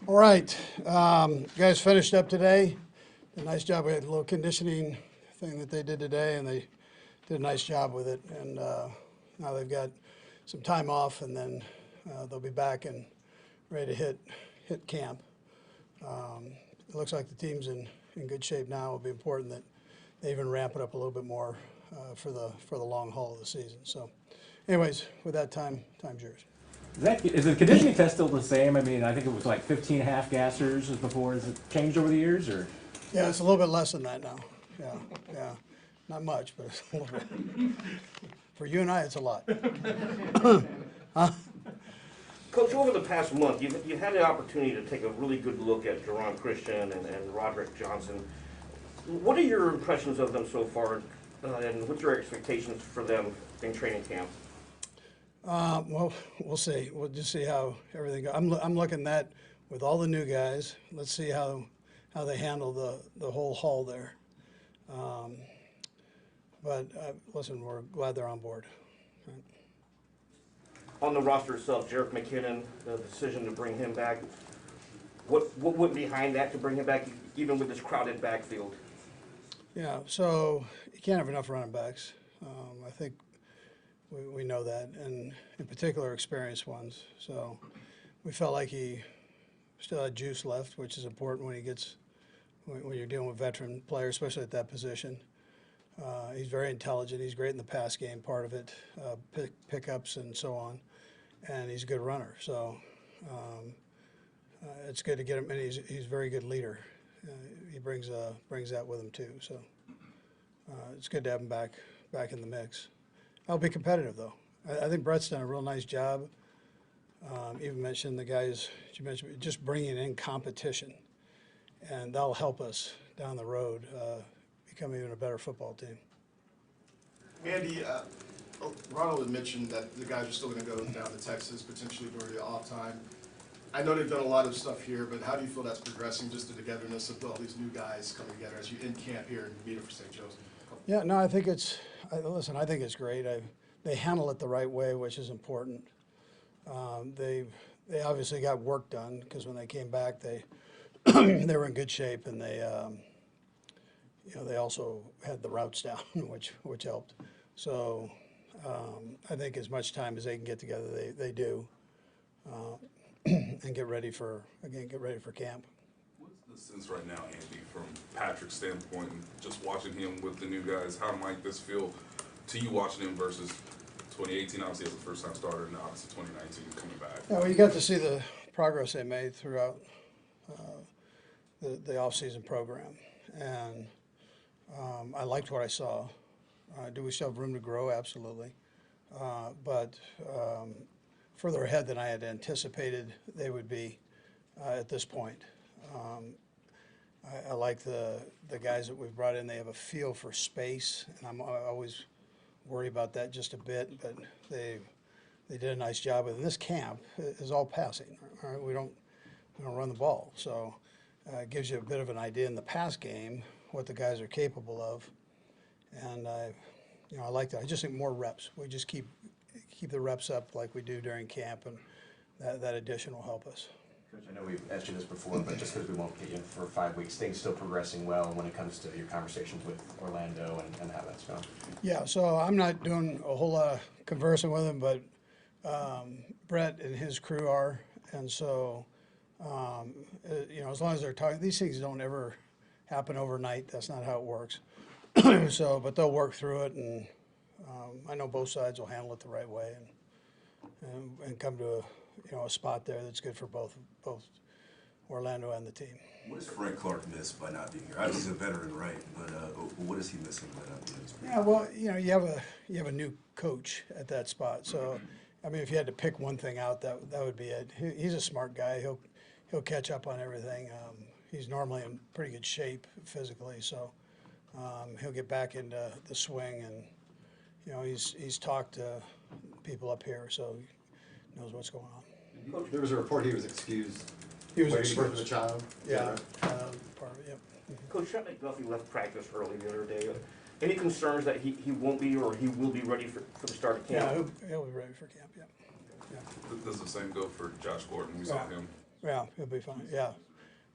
All right, guys finished up today. A nice job. We had a little conditioning thing that they did today, and they did a nice job with it. And now they've got some time off, and then they'll be back and ready to hit camp. It looks like the team's in good shape now. It'll be important that they even ramp it up a little bit more for the long haul of the season. So, anyways, with that, time's yours. Is the conditioning test still the same? I mean, I think it was like 15 half gassers before. Has it changed over the years, or? Yeah, it's a little bit less than that now. Yeah. Not much, but it's a little bit. For you and I, it's a lot. Huh? Coach, over the past month, you've had the opportunity to take a really good look at Jerron Christian and Roderick Johnson. What are your impressions of them so far, and what's your expectations for them in training camp? Well, we'll see. We'll just see how everything goes. I'm looking at with all the new guys. Let's see how they handle the whole haul there. But listen, we're glad they're on board. Right. On the roster itself, Jerick McKinnon, the decision to bring him back. What went behind that to bring him back, even with this crowded backfield? Yeah, so you can't have enough running backs. I think we know that, and in particular, experienced ones. So we felt like he still had juice left, which is important when you're dealing with veteran players, especially at that position. He's very intelligent. He's great in the pass game part of it, pickups and so on, and he's a good runner. So it's good to get him, and he's a very good leader. He brings that with him too. So it's good to have him back in the mix. I'll be competitive though. I think Brett's done a real nice job. Even mentioned the guys you mentioned, just bringing in competition, and that'll help us down the road become even a better football team. Andy, Ronald had mentioned that the guys are still going to go down to Texas potentially during the off time. I know they've done a lot of stuff here, but how do you feel that's progressing, just the togetherness of all these new guys coming together as you in camp here in Meter for St. Joe's? Yeah, no, I think I think it's great. They handle it the right way, which is important. They obviously got work done because when they came back, they they were in good shape, and they also had the routes down, which helped. So I think as much time as they can get together, they do, and get ready for camp. What's the sense right now, Andy, from Patrick's standpoint, and just watching him with the new guys? How might this feel to you watching him versus 2018, obviously as a first-time starter, and obviously 2019 coming back? Yeah, well, you got to see the progress they made throughout the off-season program, and I liked what I saw. Do we still have room to grow? Absolutely, but further ahead than I had anticipated they would be at this point. I like the guys that we've brought in. They have a feel for space, and I always worry about that just a bit, but they did a nice job with it. This camp is all passing. All right? We don't run the ball, so it gives you a bit of an idea in the pass game what the guys are capable of, and I like that. I just think more reps. We just keep the reps up like we do during camp, and that addition will help us. Coach, I know we've asked you this before, but just because we won't get you for 5 weeks, things still progressing well when it comes to your conversations with Orlando and how that's going? Yeah, so I'm not doing a whole lot of conversing with him, but Brett and his crew are, and so as long as they're talking, these things don't ever happen overnight. That's not how it works. So, but they'll work through it, and I know both sides will handle it the right way and come to a spot there that's good for both Orlando and the team. What does Frank Clark miss by not being here? Obviously, he's a veteran, right? But what is he missing by not being here? Yeah, well, you have a new coach at that spot. So, I mean, if you had to pick one thing out, that would be it. He's a smart guy. He'll catch up on everything. He's normally in pretty good shape physically, so he'll get back into the swing, and he's talked to people up here, so he knows what's going on. There was a report he was excused. He was waiting excused. for the child. Yeah, part of it. Yep. Coach, Trent McDuffie left practice early the other day. Any concerns that he won't be or he will be ready for the start of camp? Yeah, he'll be ready for camp. Yeah. Does the same go for Josh Gordon? We saw Yeah. him. Yeah, he'll be fine, yeah.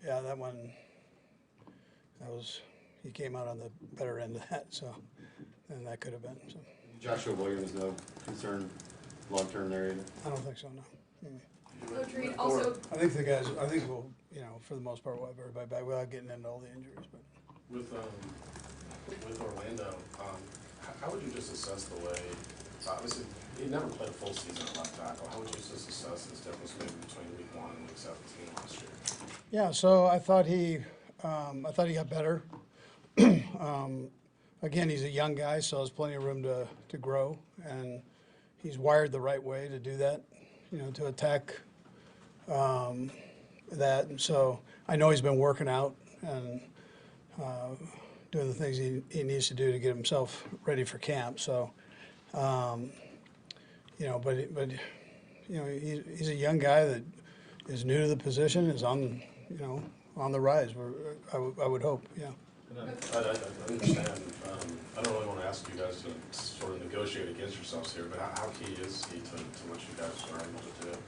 Yeah, that one, he came out on the better end of that, so, than that could have been, so. Joshua Williams, no concern long-term there either? I don't think so, no. Coach Reid, also, I think we'll, for the most part, we'll have everybody back without getting into all the injuries, but. With Orlando, how would you just assess the way, obviously, he never played a full season at left tackle. How would you just assess this difference maybe between week 1 and week 17 last year? Yeah, so I thought he got better. Again, he's a young guy, so there's plenty of room to grow, and he's wired the right way to do that, to attack that. And so I know he's been working out and doing the things he needs to do to get himself ready for camp. So, but he's a young guy that is new to the position, is on the rise. I would hope, yeah. I understand. I don't really want to ask you guys to sort of negotiate against yourselves here, but how key is he to what you guys are able to do?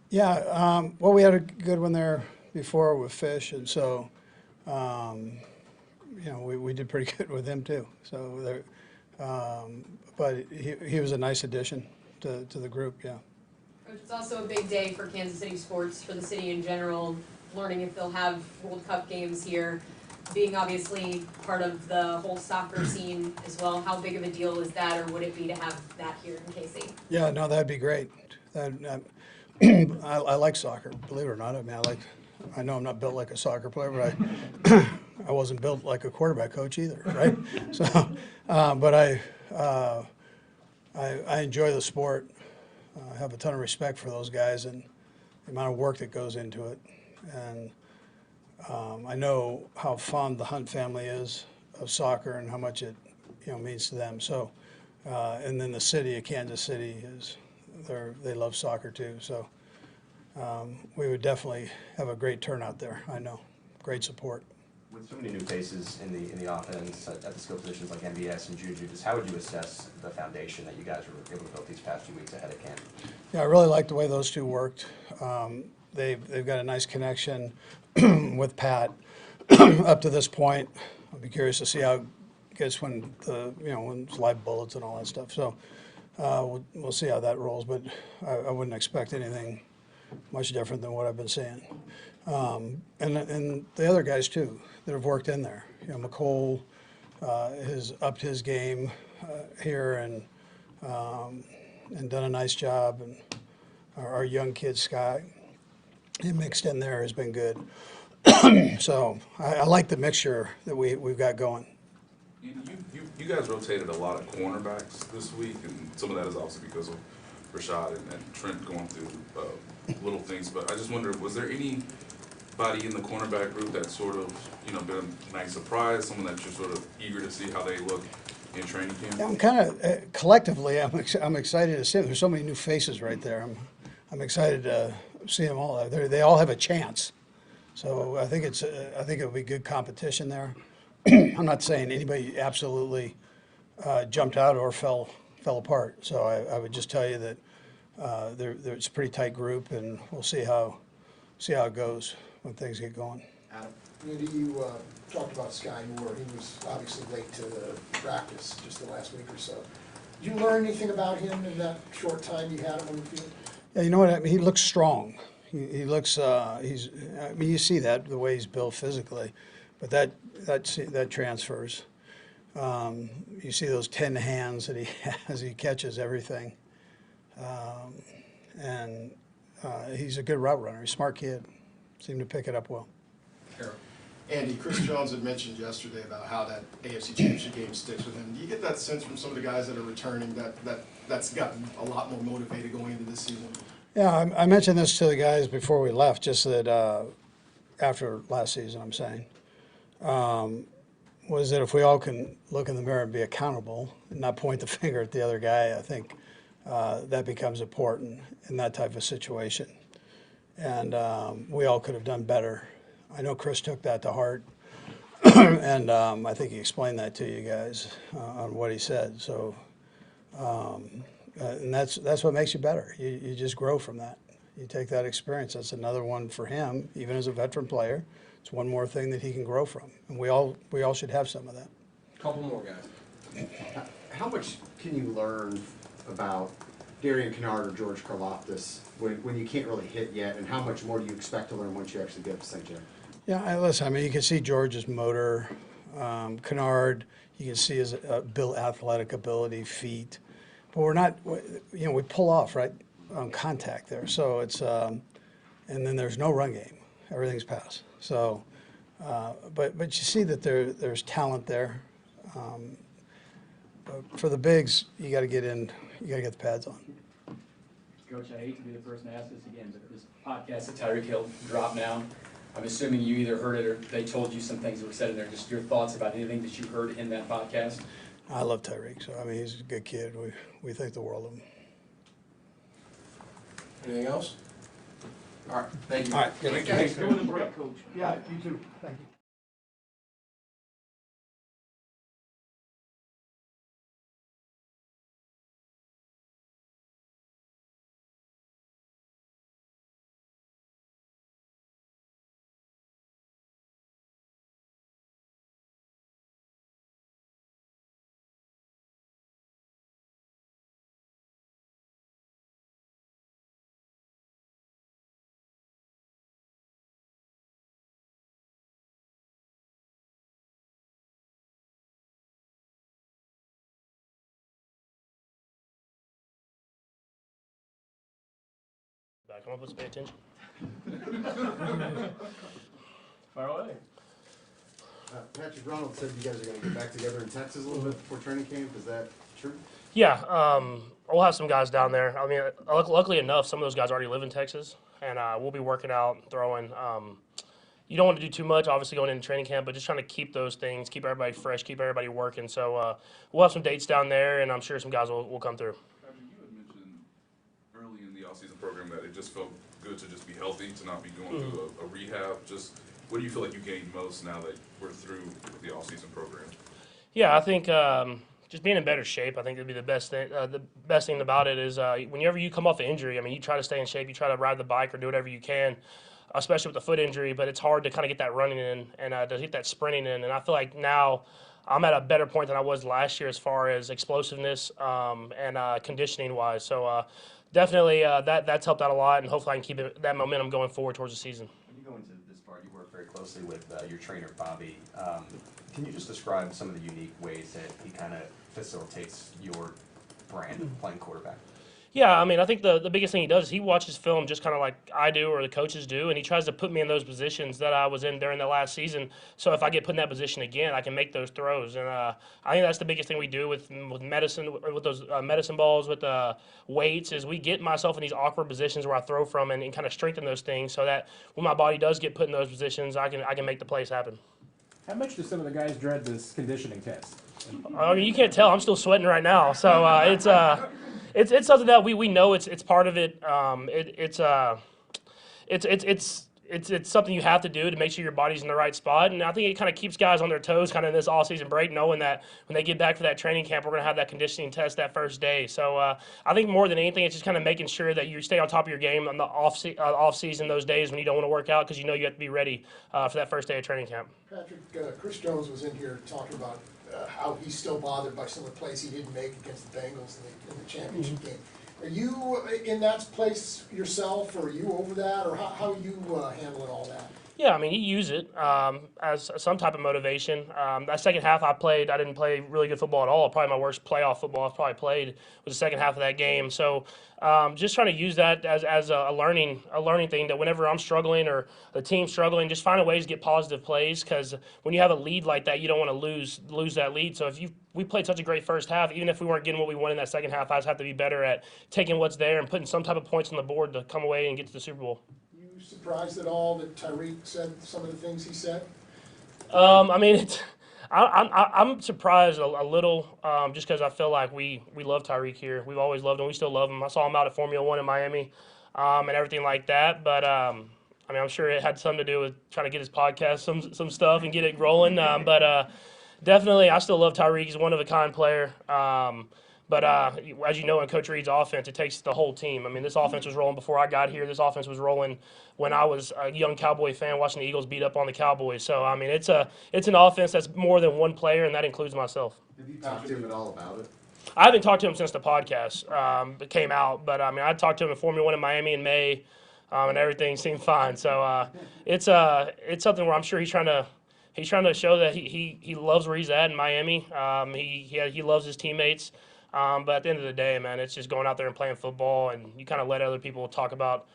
Yeah, well, we had a good one there before with Fish, and so, we did pretty good with him too. So, but he was a nice addition to the group, yeah. Coach, it's also a big day for Kansas City sports, for the city in general, learning if they'll have World Cup games here, being obviously part of the whole soccer scene as well. How big of a deal is that, or would it be to have that here in KC? Yeah, no, that'd be great. I like soccer, believe it or not. I mean, I know I'm not built like a soccer player, but I wasn't built like a quarterback coach either, right? So, but I enjoy the sport. I have a ton of respect for those guys and the amount of work that goes into it. And I know how fond the Hunt family is of soccer and how much it means to them. So, and then the city of Kansas City they love soccer too. So we would definitely have a great turnout there. I know, great support. With so many new faces in the offense at the skill positions like MVS and Juju, just how would you assess the foundation that you guys were able to build these past few weeks ahead of camp? Yeah, I really like the way those two worked. They've got a nice connection with Pat up to this point. I'll be curious to see how it gets when it's live bullets and all that stuff. So we'll see how that rolls, but I wouldn't expect anything much different than what I've been seeing. And the other guys too that have worked in there. McCole has upped his game here and done a nice job. And our young kid Scott, he mixed in there, has been good. So I like the mixture that we've got going. You guys rotated a lot of cornerbacks this week, and some of that is obviously because of Rashad and Trent going through little things. But I just wonder, was there anybody in the cornerback group that sort of been a nice surprise, someone that you're sort of eager to see how they look in training camp? Yeah, I'm kind of collectively, I'm excited to see them. There's so many new faces right there. I'm excited to see them all. They all have a chance. So I think it'll be good competition there. I'm not saying anybody absolutely jumped out or fell apart. So I would just tell you that it's a pretty tight group, and we'll see how it goes when things get going. Adam, you talked about Sky Moore. He was obviously late to the practice just the last week or so. Did you learn anything about him in that short time you had him on the field? Yeah, you know what? I mean, he looks strong. He looks. You see that the way he's built physically, but that transfers. You see those 10 hands that he has. He catches everything, and he's a good route runner. He's a smart kid. Seemed to pick it up well. Andy, Chris Jones had mentioned yesterday about how that AFC Championship game sticks with him. Do you get that sense from some of the guys that are returning that's gotten a lot more motivated going into this season? Yeah, I mentioned this to the guys before we left, just that after last season, I'm saying, was that if we all can look in the mirror and be accountable and not point the finger at the other guy, I think that becomes important in that type of situation. And we all could have done better. I know Chris took that to heart, and I think he explained that to you guys on what he said. So, And that's what makes you better. You just grow from that. You take that experience. That's another one for him, even as a veteran player. It's one more thing that he can grow from, and we all should have some of that. Couple more guys. How much can you learn about Darian Kennard or George Karlaftis when you can't really hit yet, and how much more do you expect to learn once you actually get up to St. Joe? Yeah, listen, I mean, you can see George's motor, Kennard, you can see his athletic ability, feet. But we're not, we pull off, right, on contact there. So it's, and then there's no run game. Everything's pass. So, but you see that there's talent there. But for the bigs, you got to get in, you got to get the pads on. Coach, I hate to be the person to ask this again, but this podcast that Tyreek Hill dropped now, I'm assuming you either heard it or they told you some things that were said in there. Just your thoughts about anything that you heard in that podcast? I love Tyreek, so I mean, he's a good kid. We think the world of him. Anything else? All right, thank you. All right, Thank you. Thanks, going to break, Coach. Yeah, you too. Thank you. Come on, let's pay attention. Far away. Patrick Ronald said you guys are going to get back together in Texas a little bit before training camp. Is that true? Yeah, we'll have some guys down there. I mean, luckily enough, some of those guys already live in Texas, and we'll be working out, throwing. You don't want to do too much, obviously, going into training camp, but just trying to keep those things, keep everybody fresh, keep everybody working. So we'll have some dates down there, and I'm sure some guys will come through. Patrick, you had mentioned early in the off-season program that it just felt good to just be healthy, to not be going through a rehab. Just what do you feel like you gained most now that we're through with the off-season program? Yeah, I think just being in better shape, I think would be the best thing. The best thing about it is whenever you come off an injury, I mean, you try to stay in shape, you try to ride the bike or do whatever you can, especially with the foot injury, but it's hard to kind of get that running in and to get that sprinting in. And I feel like now I'm at a better point than I was last year as far as explosiveness and conditioning-wise. So definitely that's helped out a lot, and hopefully I can keep that momentum going forward towards the season. When you go into this part, you work very closely with your trainer, Bobby. Can you just describe some of the unique ways that he kind of facilitates your brand of playing quarterback? Yeah, I mean, I think the biggest thing he does is he watches film just kind of like I do or the coaches do, and he tries to put me in those positions that I was in during the last season. So if I get put in that position again, I can make those throws. And I think that's the biggest thing we do with medicine, with those medicine balls, with weights, is we get myself in these awkward positions where I throw from and kind of strengthen those things so that when my body does get put in those positions, I can make the plays happen. How much do some of the guys dread this conditioning test? I mean, you can't tell. I'm still sweating right now. So it's something that we know it's part of it. It's something you have to do to make sure your body's in the right spot. And I think it kind of keeps guys on their toes kind of in this all-season break, knowing that when they get back for that training camp, we're going to have that conditioning test that first day. So I think more than anything, it's just kind of making sure that you stay on top of your game on the off-season those days when you don't want to work out, because you know you have to be ready for that first day of training camp. Patrick, Chris Jones was in here talking about how he's still bothered by some of the plays he didn't make against the Bengals in the championship game. Are you in that place yourself, or are you over that, or how are you handling all that? Yeah, I mean, you use it as some type of motivation. That second half I didn't play really good football at all. Probably my worst playoff football I've probably played was the second half of that game. So just trying to use that as a learning thing, that whenever I'm struggling or the team's struggling, just finding ways to get positive plays, because when you have a lead like that, you don't want to lose that lead. So we played such a great first half, even if we weren't getting what we wanted in that second half, I just have to be better at taking what's there and putting some type of points on the board to come away and get to the Super Bowl. Surprised at all that Tyreek said some of the things he said? I mean, I'm surprised a little, just because I feel like we love Tyreek here. We've always loved him. We still love him. I saw him out at Formula One in Miami, and everything like that. But I mean, I'm sure it had something to do with trying to get his podcast some stuff and get it rolling. But definitely, I still love Tyreek. He's a one-of-a-kind player. But But as you know, in Coach Reid's offense, it takes the whole team. I mean, this offense was rolling before I got here. This offense was rolling when I was a young Cowboy fan watching the Eagles beat up on the Cowboys. So, I mean, it's an offense that's more than one player, and that includes myself. Have you talked to him at all about it? I haven't talked to him since the podcast came out, but I mean, I talked to him in Formula One in Miami in May, and everything seemed fine. So it's something where I'm sure he's trying to show that he loves where he's at in Miami. He loves his teammates, but at the end of the day, man, it's just going out there and playing football, and you kind of let other people talk about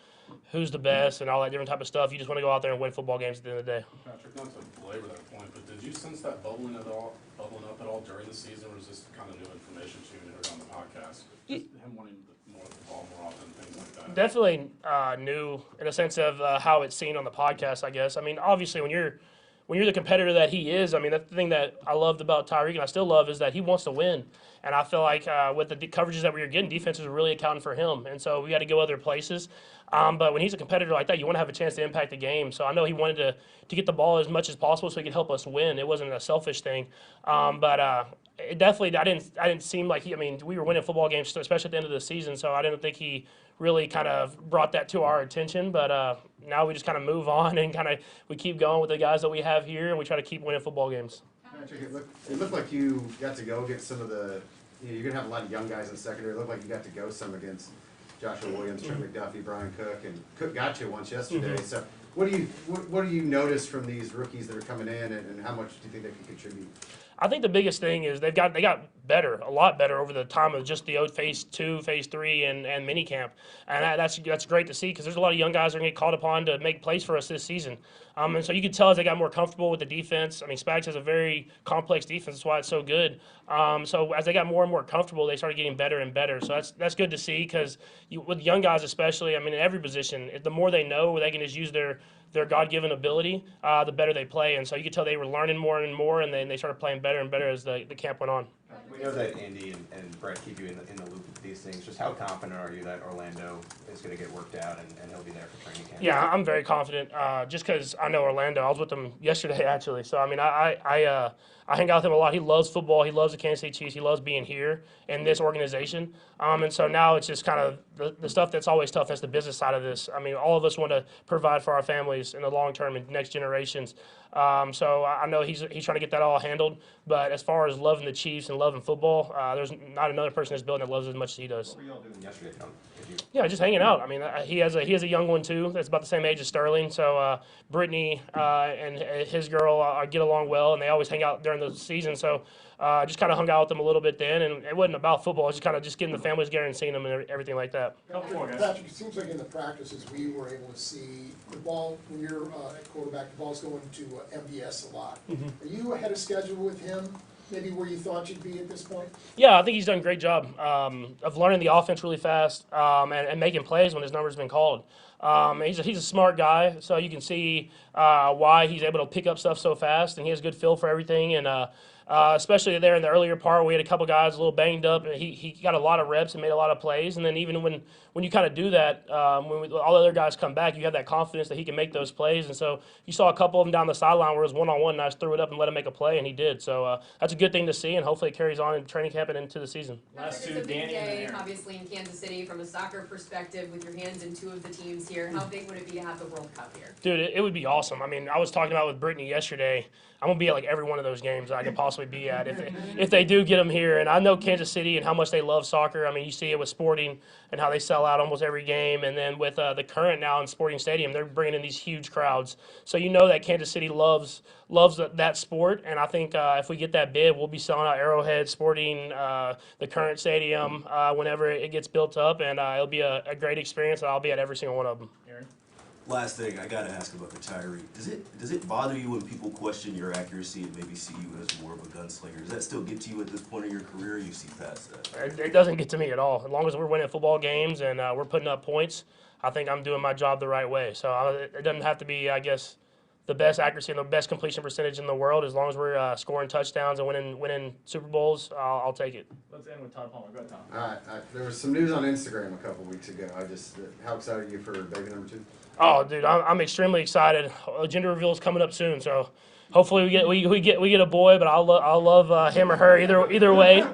who's the best and all that different type of stuff. You just want to go out there and win football games at the end of the day. Patrick, not to belabor that point, but did you sense that bubbling up at all during the season, or is this kind of new information to you and heard on the podcast? Just him wanting the ball more often, things like that. Definitely new in a sense of how it's seen on the podcast, I guess. I mean, obviously, when you're the competitor that he is, I mean, that's the thing that I loved about Tyreek, and I still love, is that he wants to win. And I feel like with the coverages that we were getting, defenses are really accounting for him. And so we got to go other places. But when he's a competitor like that, you want to have a chance to impact the game. So I know he wanted to get the ball as much as possible so he could help us win. It wasn't a selfish thing. But it definitely, I didn't seem like I mean, we were winning football games, especially at the end of the season. So I didn't think he really kind of brought that to our attention. But now we just kind of move on and we keep going with the guys that we have here, and we try to keep winning football games. Patrick, it looked like you got to go against some of the, you're going to have a lot of young guys in the secondary. It looked like you got to go some against Joshua Williams, Trent McDuffie, Brian Cook, and Cook got you once yesterday. Mm-hmm. So what do you notice from these rookies that are coming in, and how much do you think they can contribute? I think the biggest thing is they got better, a lot better over the time of just the phase 2, phase 3, and minicamp, and that's great to see, because there's a lot of young guys that are going to get called upon to make plays for us this season, and so you can tell as they got more comfortable with the defense. I mean, Spags has a very complex defense, that's why it's so good. So as they got more and more comfortable, they started getting better and better. So that's good to see, because with young guys especially, I mean, in every position, the more they know, they can just use their God-given ability, the better they play. And so you could tell they were learning more and more, and then they started playing better and better as the camp went on. We know that Andy and Brett keep you in the loop with these things. Just how confident are you that Orlando is going to get worked out and he'll be there for training camp? Yeah, I'm very confident, just because I know Orlando. I was with him yesterday, actually. So, I mean, I hang out with him a lot. He loves football. He loves the Kansas City Chiefs. He loves being here in this organization. And so now it's just kind of the stuff that's always tough. That's the business side of this. I mean, all of us want to provide for our families in the long term and next generations. So I know he's trying to get that all handled. But as far as loving the Chiefs and loving football, there's not another person in this building that loves it as much as he does. What were y'all doing yesterday, Tom? Yeah, just hanging out. I mean, he has a young one too that's about the same age as Sterling. So Brittany and his girl get along well, and they always hang out during the season. So just kind of hung out with them a little bit then, and it wasn't about football. It was just kind of just getting the families together and seeing them and everything like that. Patrick, it seems like in the practices we were able to see the ball, when you're at quarterback, the ball's going to MVS a lot. Mm-hmm. Are you ahead of schedule with him? Maybe where you thought you'd be at this point? Yeah, I think he's done a great job of learning the offense really fast and making plays when his number's been called. He's a smart guy, so you can see why he's able to pick up stuff so fast, and he has a good feel for everything. And especially there in the earlier part, we had a couple guys a little banged up, and he got a lot of reps and made a lot of plays. And then even when you kind of do that, when all the other guys come back, you have that confidence that he can make those plays. And so you saw a couple of them down the sideline where it was one-on-one, and I just threw it up and let him make a play, and he did. So that's a good thing to see, and hopefully it carries on in training camp and into the season. It's a big day, obviously, in Kansas City from a soccer perspective with your hands in two of the teams here. How big would it be to have the World Cup here? Dude, it would be awesome. I mean, I was talking about with Brittany yesterday. I'm going to be at like every one of those games I could possibly be at if they do get them here. And I know Kansas City and how much they love soccer. I mean, you see it with Sporting and how they sell out almost every game. And then with the Current now in Sporting Stadium, they're bringing in these huge crowds. So you know that Kansas City loves that sport. And I think if we get that bid, we'll be selling out Arrowhead, Sporting, the Current Stadium whenever it gets built up. And it'll be a great experience, and I'll be at every single one of them. Aaron? Last thing, I gotta ask about the Tyreek. Does it bother you when people question your accuracy and maybe see you as more of a gunslinger? Does that still get to you at this point in your career, or you see past that? It doesn't get to me at all. As long as we're winning football games and we're putting up points, I think I'm doing my job the right way. So it doesn't have to be, I guess, the best accuracy and the best completion percentage in the world. As long as we're scoring touchdowns and winning Super Bowls, I'll take it. Let's end with Todd Palmer. Go ahead, Tom. All right, there was some news on Instagram a couple weeks ago. How excited are you for baby number 2? Oh, dude, I'm extremely excited. Gender reveal is coming up soon, so hopefully we get a boy. But I'll love him or her either way.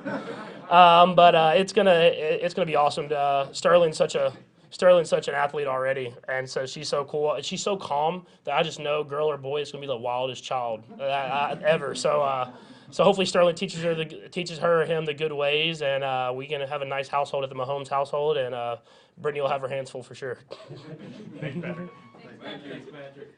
But it's gonna be awesome. Sterling's such an athlete already, and so she's so cool. She's so calm that I just know, girl or boy, it's gonna be the wildest child ever. So hopefully Sterling teaches her or him the good ways, and we can have a nice household at the Mahomes household, and Brittany will have her hands full for sure. Thanks, Patrick. Thanks, Patrick.